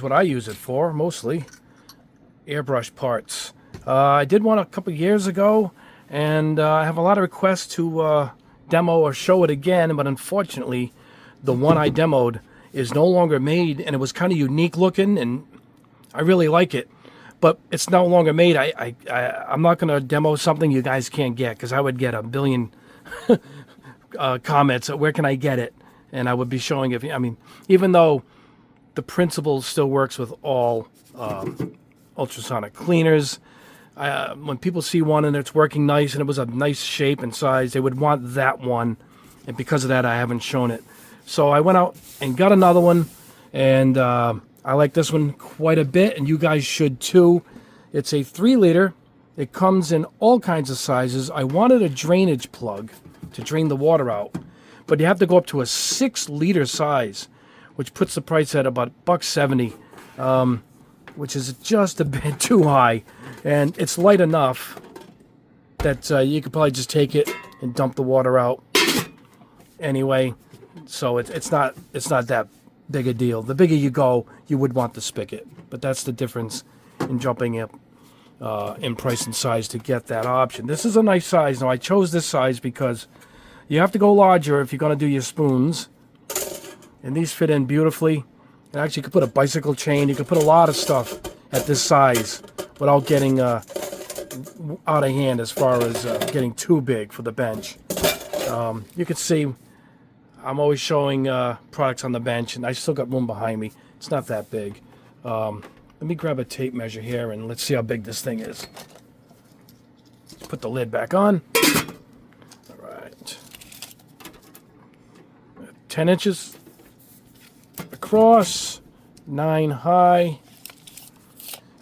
What I use it for mostly, airbrush parts. I did one a couple years ago, and I have a lot of requests to demo or show it again, but unfortunately the one I demoed is no longer made, and it was kind of unique looking, and I really like it, but it's no longer made. I'm not going to demo something you guys can't get, because I would get a billion comments, where can I get it? And I would be showing it. I mean, even though the principle still works with all ultrasonic cleaners. When people see one and it's working nice and it was a nice shape and size, they would want that one. And because of that, I haven't shown it. So I went out and got another one. And I like this one quite a bit. And you guys should too. It's a 3-liter. It comes in all kinds of sizes. I wanted a drainage plug to drain the water out. But you have to go up to a 6-liter size, which puts the price at about $1.70, which is just a bit too high. And it's light enough that you could probably just take it and dump the water out anyway. So it's not that big a deal. The bigger you go, you would want the spigot. But that's the difference in jumping up in price and size to get that option. This is a nice size. Now, I chose this size because you have to go larger if you're going to do your spoons. And these fit in beautifully. And actually, you could put a bicycle chain. You could put a lot of stuff at this size without getting out of hand as far as getting too big for the bench. You can see I'm always showing products on the bench, and I still got room behind me. It's not that big. Let me grab a tape measure here, and let's see how big this thing is. Let's put the lid back on. All right. 10 inches. Across, 9 high.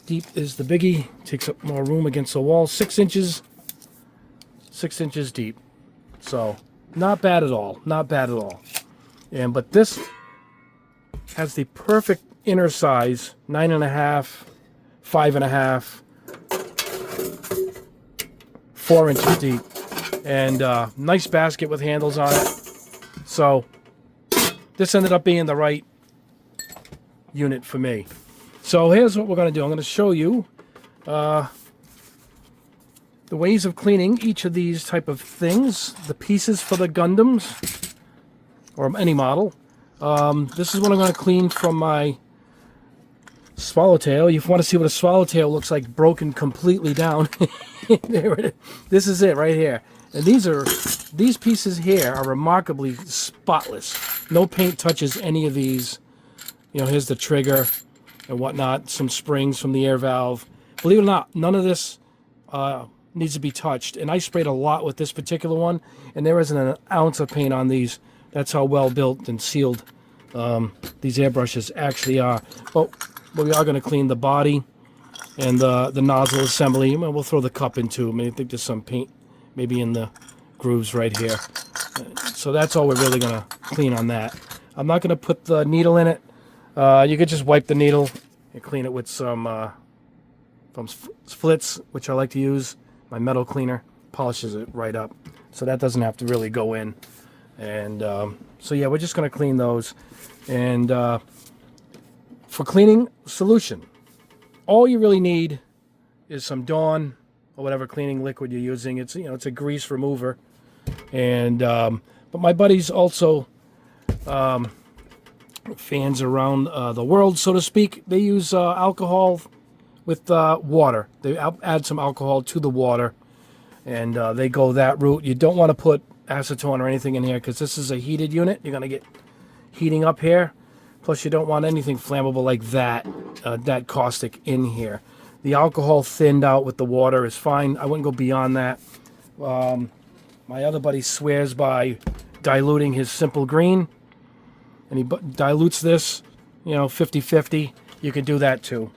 Deep is the biggie. Takes up more room against the wall. 6 inches. 6 inches deep. So not bad at all. Not bad at all. But this has the perfect inner size. 9.5, 5.5, 4 inches deep, and nice basket with handles on it. So this ended up being the right unit for me. So here's what we're going to do. I'm going to show you the ways of cleaning each of these type of things. The pieces for the Gundams, or any model. This is what I'm going to clean from my Swallowtail. You want to see what a Swallowtail looks like broken completely down. There it is. This is it right here. And these pieces here are remarkably spotless. No paint touches any of these. You know, here's the trigger and whatnot. Some springs from the air valve. Believe it or not, none of this needs to be touched. And I sprayed a lot with this particular one, and there isn't an ounce of paint on these. That's how well built and sealed these airbrushes actually are. But we are going to clean the body and the nozzle assembly. We'll throw the cup in too. I think there's some paint maybe in the grooves right here. So that's all we're really going to clean on that. I'm not going to put the needle in it. You could just wipe the needle and clean it with some splits, which I like to use. My metal cleaner polishes it right up, so that doesn't have to really go in. And so yeah, we're just going to clean those. And for cleaning solution, all you really need is some Dawn or whatever cleaning liquid you're using. It's it's a grease remover. And but my buddies also fans around the world, so to speak, they use alcohol with water. They add some alcohol to the water, and they go that route. You don't want to put acetone or anything in here because this is a heated unit. You're going to get heating up here. Plus, you don't want anything flammable like that, that caustic in here. The alcohol thinned out with the water is fine. I wouldn't go beyond that. My other buddy swears by diluting his simple green, and he dilutes this, 50-50. You could do that too.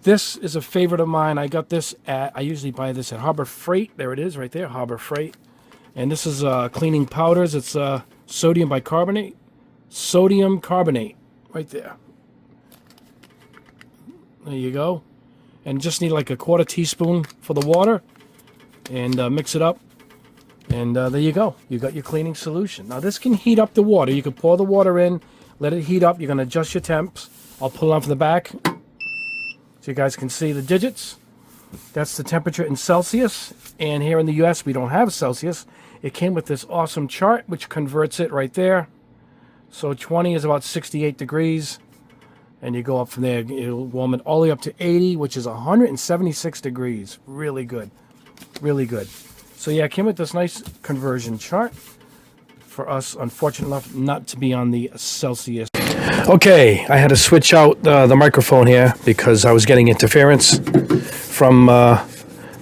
This is a favorite of mine. I got this I usually buy this at Harbor Freight. There it is right there, Harbor Freight. And this is cleaning powders. It's sodium bicarbonate. Sodium carbonate right there. There you go. And just need like a 1/4 teaspoon for the water. And mix it up. And there you go. You got your cleaning solution. Now this can heat up the water. You can pour the water in, let it heat up. You're going to adjust your temps. I'll pull it on from the back so you guys can see the digits. That's the temperature in Celsius. And here in the US, we don't have Celsius. It came with this awesome chart, which converts it right there. So 20 is about 68 degrees. And you go up from there. It'll warm it all the way up to 80, which is 176 degrees. Really good. Really good. So yeah, it came with this nice conversion chart for us, unfortunate enough not to be on the Celsius. Okay, I had to switch out the microphone here because I was getting interference from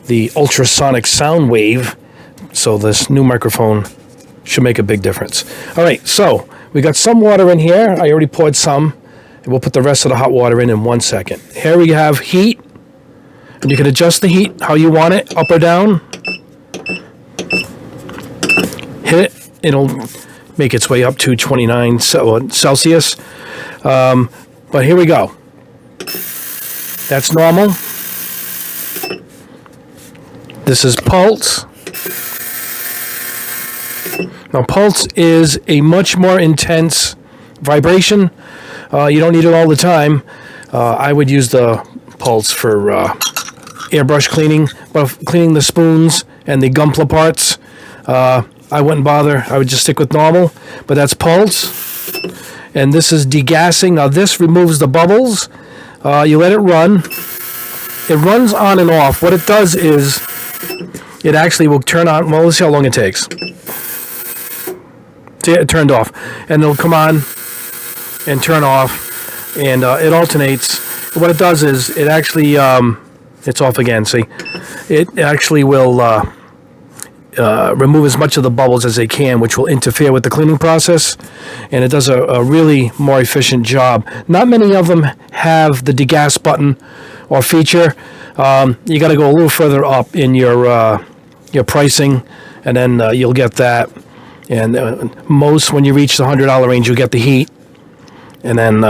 the ultrasonic sound wave. So this new microphone should make a big difference. All right, so we got some water in here. I already poured some. And we'll put the rest of the hot water in 1 second. Here we have heat. And you can adjust the heat how you want it, up or down. Hit it. It'll make its way up to 29 Celsius. But here we go. That's normal. This is pulse. Now pulse is a much more intense vibration. You don't need it all the time. I would use the pulse for airbrush cleaning, but cleaning the spoons and the gunpla parts, I wouldn't bother. I would just stick with normal, but that's pulse. And this is degassing. Now this removes the bubbles. You let it run. It runs on and off. What it does is it actually will turn on. Well, let's see how long it takes. See, it turned off. And it'll come on and turn off. And it alternates. What it does is it actually, it's off again, see? It actually will remove as much of the bubbles as they can, which will interfere with the cleaning process, and it does a really more efficient job. Not many of them have the degas button or feature. You got to go a little further up in your pricing, and then you'll get that. And most, when you reach the $100 range, you'll get the heat, and then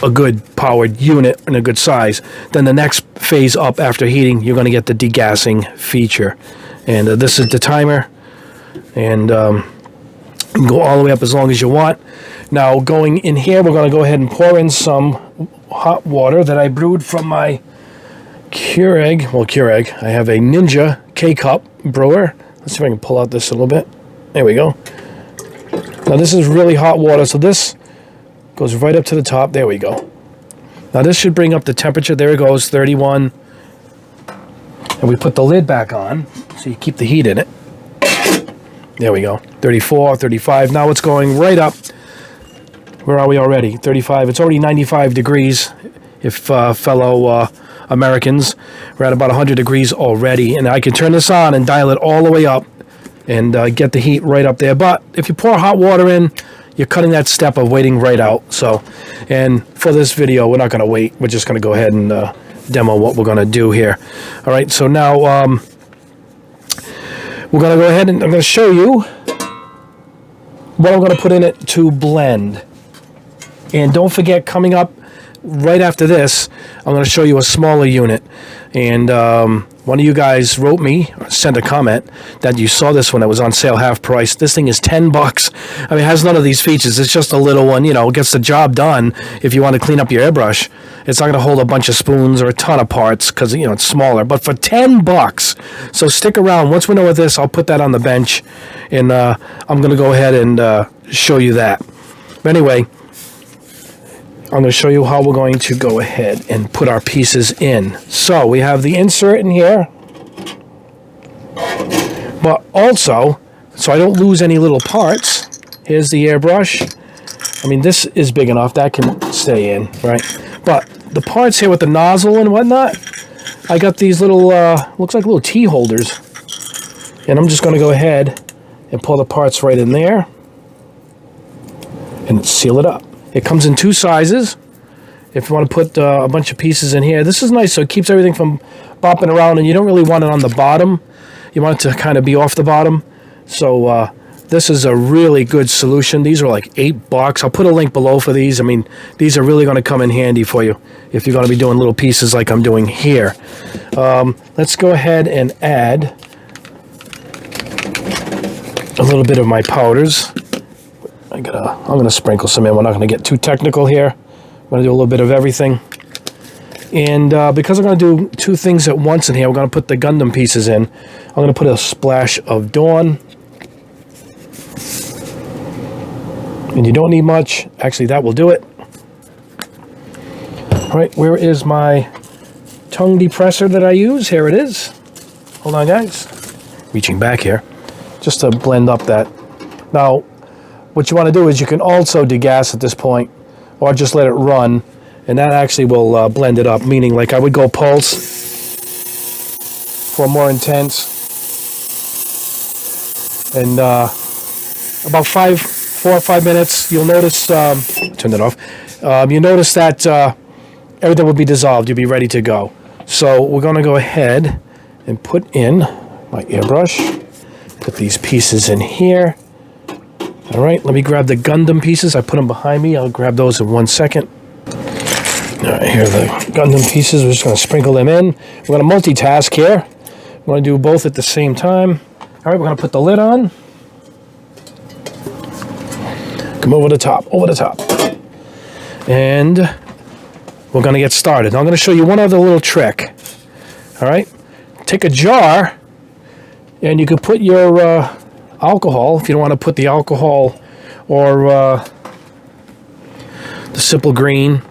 a good powered unit and a good size. Then the next phase up after heating, you're going to get the degassing feature. And this is the timer. And you can go all the way up as long as you want. Now going in here, we're going to go ahead and pour in some hot water that I brewed from my Keurig. Well, Keurig. I have a Ninja K-Cup brewer. Let's see if I can pull out this a little bit. There we go. Now this is really hot water, so this goes right up to the top. There we go. Now this should bring up the temperature. There it goes, 31. And we put the lid back on, so you keep the heat in it. There we go. 34, 35. Now it's going right up. Where are we already? 35. It's already 95 degrees. If fellow Americans, we're at about 100 degrees already. And I can turn this on and dial it all the way up and get the heat right up there. But if you pour hot water in, you're cutting that step of waiting right out. So, and for this video, we're not going to wait. We're just going to go ahead and demo what we're going to do here. All right, so now we're going to go ahead and I'm going to show you what I'm going to put in it to blend. And don't forget, coming up right after this, I'm going to show you a smaller unit. And one of you guys wrote me, or sent a comment, that you saw this one that was on sale half price. This thing is $10. I mean, it has none of these features. It's just a little one, you know, gets the job done if you want to clean up your airbrush. It's not going to hold a bunch of spoons or a ton of parts because, you know, it's smaller. But for $10, so stick around. Once we know what this, I'll put that on the bench, and I'm going to go ahead and show you that. But anyway, I'm going to show you how we're going to go ahead and put our pieces in. So we have the insert in here, but also, so I don't lose any little parts, here's the airbrush, I mean, this is big enough. That can stay in, right? But the parts here with the nozzle and whatnot, I got these little, looks like little tea holders. And I'm just going to go ahead and pull the parts right in there and seal it up. It comes in 2 sizes. If you want to put a bunch of pieces in here, this is nice, so it keeps everything from bopping around, and you don't really want it on the bottom. You want it to kind of be off the bottom. So this is a really good solution. These are like $8. I'll put a link below for these. I mean, these are really going to come in handy for you if you're going to be doing little pieces like I'm doing here. Let's go ahead and add a little bit of my powders. I'm gonna sprinkle some in. We're not going to get too technical here. I'm going to do a little bit of everything. And because I'm going to do 2 things at once in here, we're going to put the Gundam pieces in. I'm going to put a splash of Dawn. And you don't need much. Actually, that will do it. All right, where is my tongue depressor that I use? Here it is. Hold on, guys. Reaching back here, just to blend up that. Now, what you want to do is you can also degas at this point, or just let it run, and that actually will blend it up, meaning like I would go pulse for more intense, and about 4 or 5 minutes, you'll notice, turn it off, you notice that everything will be dissolved. You'll be ready to go. So we're going to go ahead and put in my airbrush, put these pieces in here. All right, let me grab the Gundam pieces. I put them behind me. I'll grab those in 1 second. All right, here are the Gundam pieces. We're just going to sprinkle them in. We're going to multitask here. We're going to do both at the same time. All right, we're going to put the lid on. Come over the top, And we're going to get started. I'm going to show you one other little trick. All right, take a jar, and you could put your alcohol, if you don't want to put the alcohol or the simple green.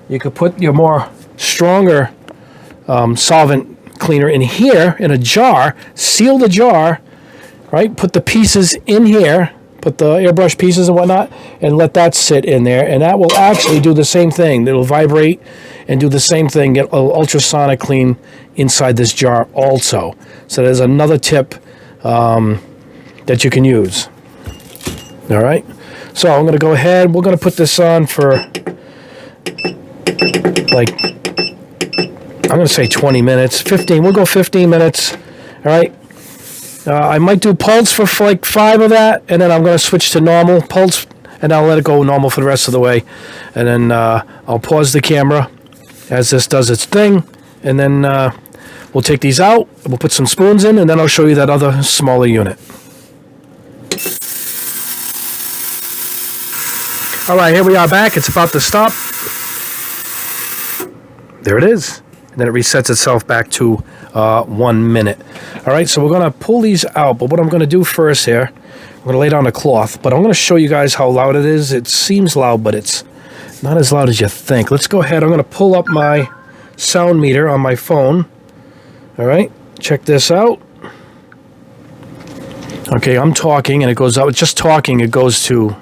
You could put your more stronger solvent cleaner in here in a jar, seal the jar, right? Put the pieces in here, put the airbrush pieces and whatnot, and let that sit in there, and that will actually do the same thing. It'll vibrate and do the same thing, get ultrasonic clean inside this jar also. So there's another tip that you can use. All right, so I'm going to go ahead. We're going to put this on for like, I'm going to say 20 minutes, 15. We'll go 15 minutes. All right. I might do pulse for like 5 of that, and then I'm going to switch to normal pulse, and I'll let it go normal for the rest of the way. And then I'll pause the camera as this does its thing, and then we'll take these out. We'll put some spoons in, and then I'll show you that other smaller unit. All right, here we are back. It's about to stop. There it is. And then it resets itself back to 1 minute. All right, so we're going to pull these out. But what I'm going to do first here, I'm going to lay down a cloth. But I'm going to show you guys how loud it is. It seems loud, but it's not as loud as you think. Let's go ahead. I'm going to pull up my sound meter on my phone. All right, check this out. Okay, I'm talking, and it goes up. It's just talking. It goes to,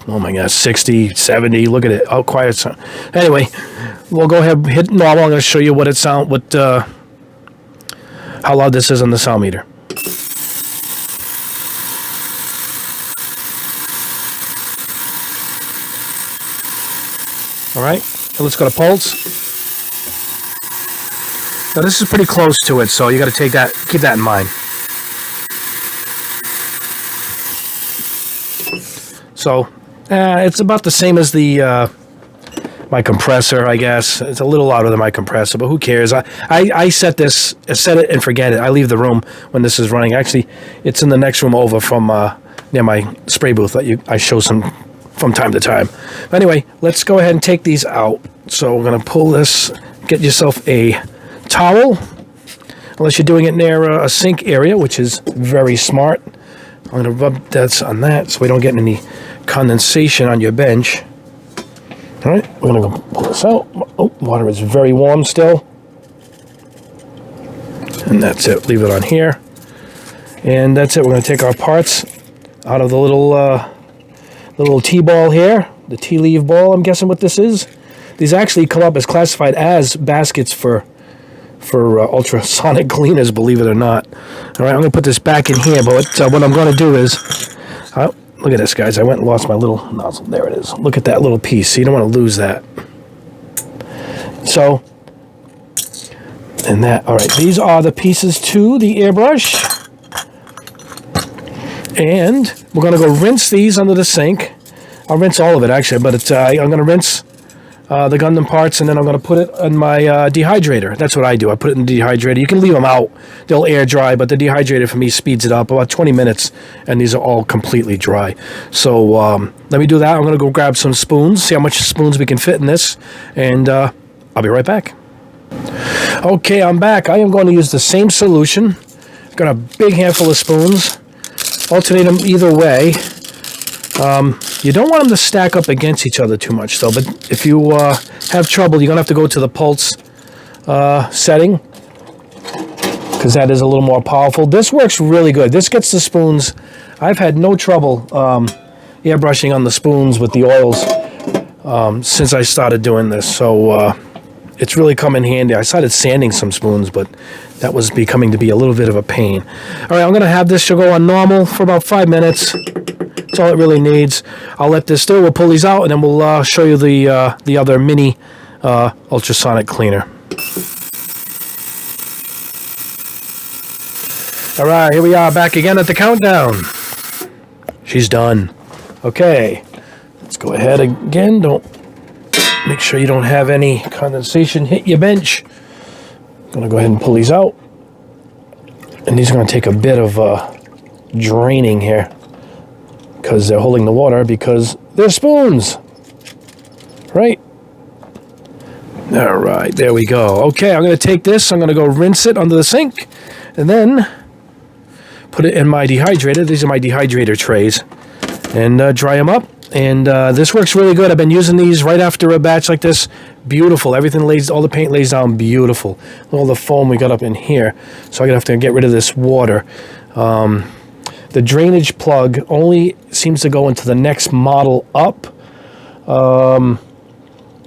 oh my gosh, 60, 70. Look at it. Oh, quiet sound. Anyway, we'll go ahead and hit normal. I'm going to show you what it sound, how loud this is on the sound meter. All right, let's go to pulse. Now this is pretty close to it, so you got to keep that in mind. So it's about the same as the my compressor, I guess. It's a little louder than my compressor, but who cares? I set it and forget it. I leave the room when this is running. Actually, it's in the next room over from near my spray booth that I show some from time to time. But anyway, let's go ahead and take these out. So we're going to pull this. Get yourself a towel, unless you're doing it near a sink area, which is very smart. I'm going to rub that on that so we don't get any condensation on your bench. All right, we're going to go pull this out. Oh, water is very warm still. And that's it. Leave it on here. And that's it. We're going to take our parts out of the little little tea ball here, the tea leaf ball, I'm guessing what this is. These actually come up as classified as baskets for ultrasonic cleaners, believe it or not. All right, I'm going to put this back in here, but what I'm going to do is, look at this, guys. I went and lost my little nozzle. There it is. Look at that little piece. So you don't want to lose that. So, and that, all right, these are the pieces to the airbrush. And we're going to go rinse these under the sink. I'll rinse all of it, actually, but I'm going to rinse the Gundam parts, and then I'm going to put it in my dehydrator. That's what I do. I put it in the dehydrator. You can leave them out. They'll air dry, but the dehydrator for me speeds it up about 20 minutes, and these are all completely dry. So let me do that. I'm going to go grab some spoons, see how much spoons we can fit in this, and I'll be right back. Okay, I'm back. I am going to use the same solution. Got a big handful of spoons. Alternate them either way. You don't want them to stack up against each other too much, though. But if you have trouble, you're going to have to go to the pulse setting, because that is a little more powerful. This works really good. This gets the spoons. I've had no trouble airbrushing on the spoons with the oils since I started doing this. So it's really come in handy. I started sanding some spoons, but that was becoming to be a little bit of a pain. All right, I'm going to have this to go on normal for about 5 minutes. That's all it really needs. I'll let this do. We'll pull these out, and then we'll show you the other mini ultrasonic cleaner. All right, here we are back again at the countdown. She's done. Okay, let's go ahead again. Make sure you don't have any condensation hit your bench. I'm going to go ahead and pull these out. And these are going to take a bit of draining here, because they're holding the water, because they're spoons. Right? All right, there we go. Okay, I'm going to take this. I'm going to go rinse it under the sink, and then put it in my dehydrator. These are my dehydrator trays. And dry them up. And this works really good. I've been using these right after a batch like this. Beautiful. Everything lays, all the paint lays down beautiful. All the foam we got up in here. So I'm going to have to get rid of this water. The drainage plug only seems to go into the next model up,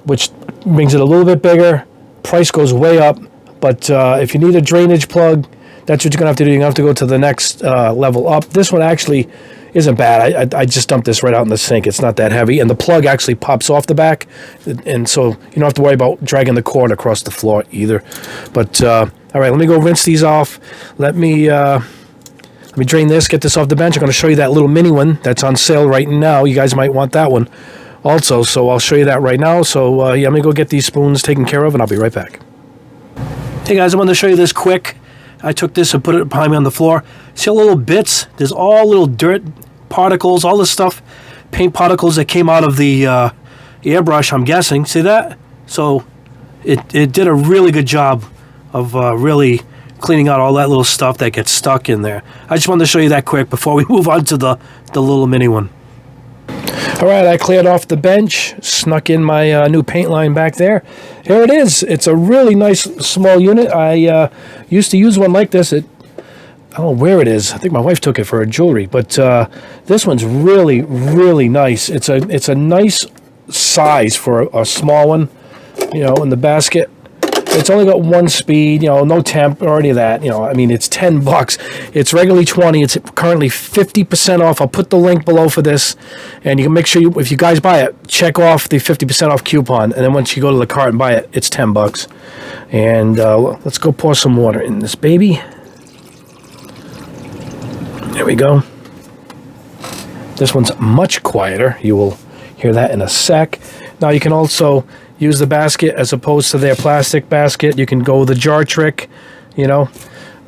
which brings it a little bit bigger. Price goes way up. But if you need a drainage plug, that's what you're going to have to do. You're going to have to go to the next level up. This one actually isn't bad. I just dumped this right out in the sink. It's not that heavy. And the plug actually pops off the back. And so you don't have to worry about dragging the cord across the floor either. But, all right, let me go rinse these off. Let me drain this, get this off the bench. I'm going to show you that little mini one that's on sale right now. You guys might want that one also. So I'll show you that right now. So, yeah, let me go get these spoons taken care of, and I'll be right back. Hey, guys, I wanted to show you this quick. I took this and put it behind me on the floor. See all the little bits? There's all little dirt particles, all this stuff, paint particles that came out of the airbrush, I'm guessing. See that? So it did a really good job of really cleaning out all that little stuff that gets stuck in there. I just wanted to show you that quick before we move on to the little mini one. All right, I cleared off the bench, snuck in my new paint line back there. Here it is. It's a really nice small unit. I used to use one like this. I don't know where it is. I think my wife took it for her jewelry. But this one's really, really nice. It's a nice size for a small one, you know, in the basket. It's only got one speed, you know, no temp or any of that. You know, I mean, it's $10. It's regularly $20. It's currently 50% off. I'll put the link below for this, and you can make sure if you guys buy it, check off the 50% off coupon, and then once you go to the cart and buy it, it's $10. And let's go pour some water in this baby. There we go. This one's much quieter. You will hear that in a sec. Now you can also use the basket as opposed to their plastic basket. You can go the jar trick, you know,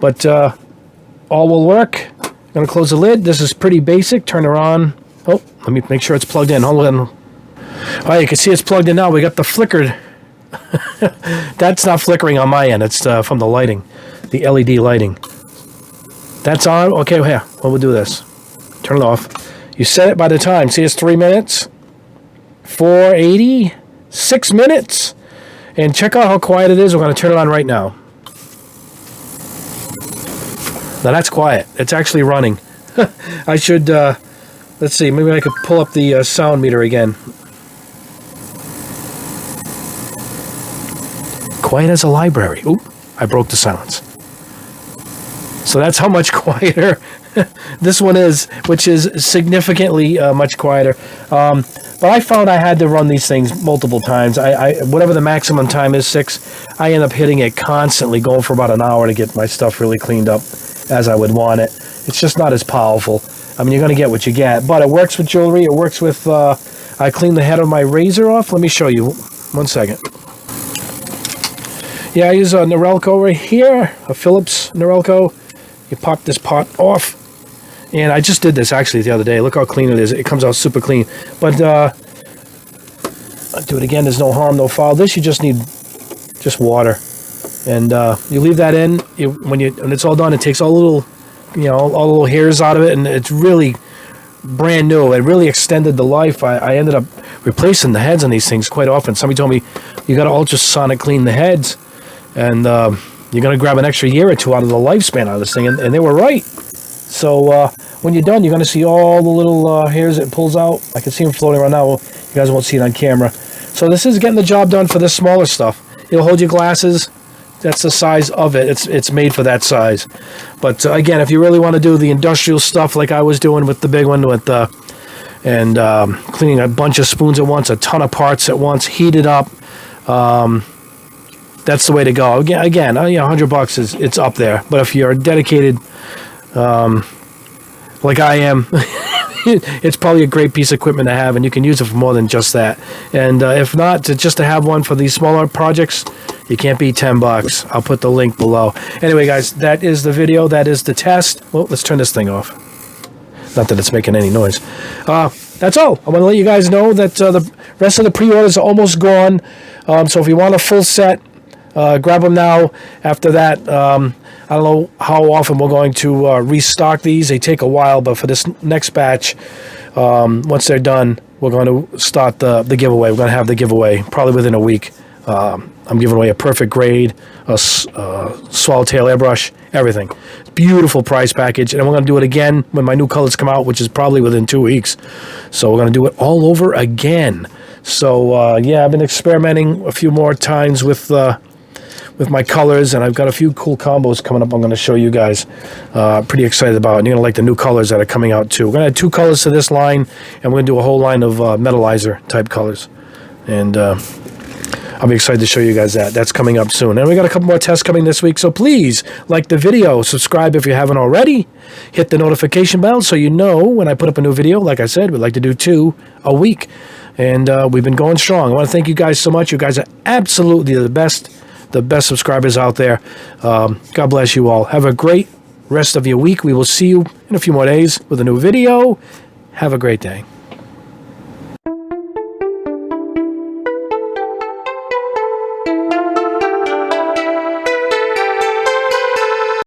but all will work. I'm going to close the lid. This is pretty basic. Turn her on. Oh, let me make sure it's plugged in. Hold on. All right, you can see it's plugged in now. We got the flickered. That's not flickering on my end. It's from the lighting, the LED lighting. That's on. Okay, here. Well, we'll do this. Turn it off. You set it by the time. See, it's 3 minutes. 480. 6 minutes. And check out how quiet it is. We're going to turn it on right now. Now that's quiet. It's actually running. I should Let's see, maybe I could pull up the sound meter again. Quiet as a library. Oop, I broke the sounds. So that's how much quieter this one is, which is significantly much quieter. But I found I had to run these things multiple times. Whatever the maximum time is, 6, I end up hitting it constantly, going for about an hour to get my stuff really cleaned up as I would want it. It's just not as powerful. I mean, you're going to get what you get. But it works with jewelry. It works with... I cleaned the head of my razor off. Let me show you. 1 second. Yeah, I use a Norelco right here, a Phillips Norelco. You pop this pot off. And I just did this actually the other day. Look how clean it is. It comes out super clean. But I'll do it again. There's no harm, no foul. This you just need just water. And you leave that in. When it's all done, it takes all the little, all the little hairs out of it. And it's really brand new. It really extended the life. I ended up replacing the heads on these things quite often. Somebody told me, you got to ultrasonic clean the heads. And you're going to grab an extra year or 2 out of the lifespan out of this thing. And they were right. So when you're done, you're going to see all the little hairs it pulls out. I can see them floating around now. You guys won't see it on camera. So this is getting the job done for the smaller stuff. It'll hold your glasses. That's the size of it. It's made for that size. But again, if you really want to do the industrial stuff like I was doing with the big one, with cleaning a bunch of spoons at once, a ton of parts at once, heat it up. That's the way to go. Again, $100 it's up there. But if you're dedicated, like I am, it's probably a great piece of equipment to have, and you can use it for more than just that. And if not, just to have one for these smaller projects, you can't beat $10. I'll put the link below. Anyway, guys, that is the video. That is the test. Well, let's turn this thing off. Not that it's making any noise. That's all. I want to let you guys know that the rest of the pre-orders are almost gone. So if you want a full set, grab them now. After that, I don't know how often we're going to restock these. They take a while, but for this next batch, once they're done, we're going to start the giveaway. We're going to have the giveaway probably within a week. I'm giving away a perfect grade, a swallowtail airbrush, everything. Beautiful price package, and we're going to do it again when my new colors come out, which is probably within 2 weeks. So we're going to do it all over again. So yeah, I've been experimenting a few more times with my colors, and I've got a few cool combos coming up I'm going to show you guys. Pretty excited about it. And you're going to like the new colors that are coming out too. We're going to add 2 colors to this line, and we're going to do a whole line of metallizer type colors. And I'll be excited to show you guys that. That's coming up soon. And we got a couple more tests coming this week, so please like the video, subscribe if you haven't already, hit the notification bell so you know when I put up a new video. Like I said, we'd like to do 2 a week, and we've been going strong. I want to thank you guys so much. You guys are absolutely the best subscribers out there. God bless you all. Have a great rest of your week. We will see you in a few more days with a new video. Have a great day.